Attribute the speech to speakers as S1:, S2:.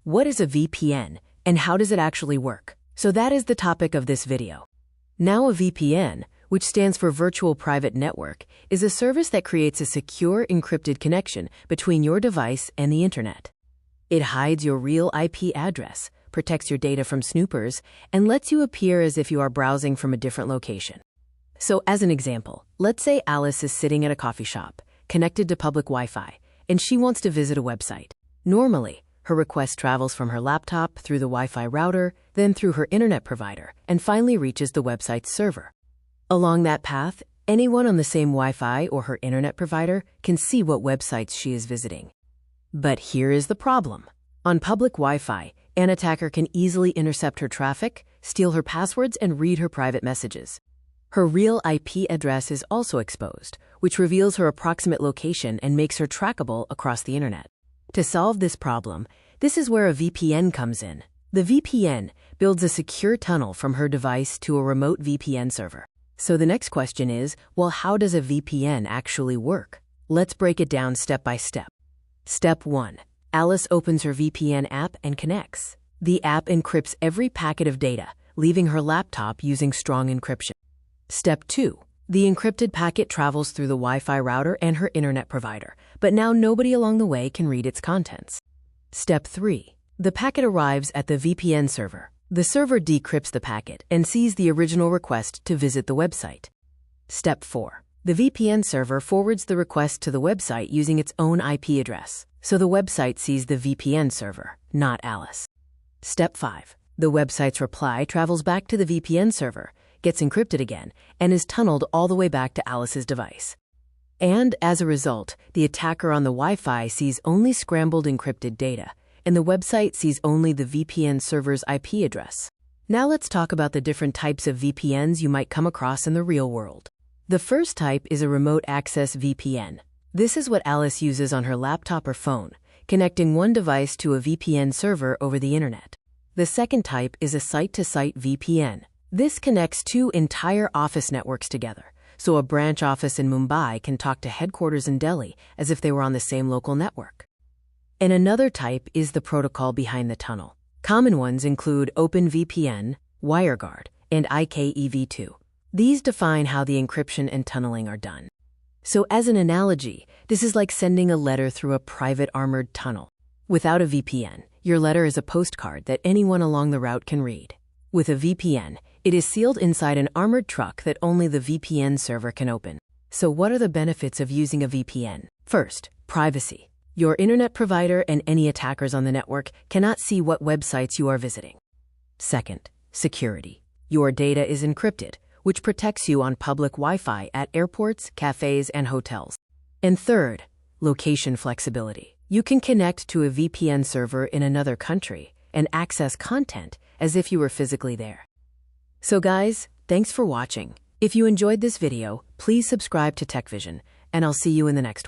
S1: What is a VPN, and how does it actually work? So that is the topic of this video. Now, a VPN, which stands for Virtual Private Network, is a service that creates a secure encrypted connection between your device and the internet. It hides your real IP address, protects your data from snoopers, and lets you appear as if you are browsing from a different location. So as an example, let's say Alice is sitting at a coffee shop, connected to public Wi-Fi, and she wants to visit a website. Normally, her request travels from her laptop through the Wi-Fi router, then through her internet provider, and finally reaches the website's server. Along that path, anyone on the same Wi-Fi or her internet provider can see what websites she is visiting. But here is the problem. On public Wi-Fi, an attacker can easily intercept her traffic, steal her passwords, and read her private messages. Her real IP address is also exposed, which reveals her approximate location and makes her trackable across the internet. To solve this problem, this is where a VPN comes in. The VPN builds a secure tunnel from her device to a remote VPN server. So the next question is, well, how does a VPN actually work? Let's break it down step by step. Step 1. Alice opens her VPN app and connects. The app encrypts every packet of data, leaving her laptop using strong encryption. Step 2. The encrypted packet travels through the Wi-Fi router and her internet provider, but now nobody along the way can read its contents. Step 3. The packet arrives at the VPN server. The server decrypts the packet and sees the original request to visit the website. Step 4. The VPN server forwards the request to the website using its own IP address, so the website sees the VPN server, not Alice. Step 5. The website's reply travels back to the VPN server, gets encrypted again, and is tunneled all the way back to Alice's device. And as a result, the attacker on the Wi-Fi sees only scrambled encrypted data, and the website sees only the VPN server's IP address. Now let's talk about the different types of VPNs you might come across in the real world. The first type is a remote access VPN. This is what Alice uses on her laptop or phone, connecting one device to a VPN server over the internet. The second type is a site-to-site VPN. This connects two entire office networks together, so a branch office in Mumbai can talk to headquarters in Delhi as if they were on the same local network. And another type is the protocol behind the tunnel. Common ones include OpenVPN, WireGuard, and IKEv2. These define how the encryption and tunneling are done. So as an analogy, this is like sending a letter through a private armored tunnel. Without a VPN, your letter is a postcard that anyone along the route can read. With a VPN, it is sealed inside an armored truck that only the VPN server can open. So what are the benefits of using a VPN? First, privacy. Your internet provider and any attackers on the network cannot see what websites you are visiting. Second, security. Your data is encrypted, which protects you on public Wi-Fi at airports, cafes, and hotels. And third, location flexibility. You can connect to a VPN server in another country and access content as if you were physically there. So guys, thanks for watching. If you enjoyed this video, please subscribe to TechVision, and I'll see you in the next one.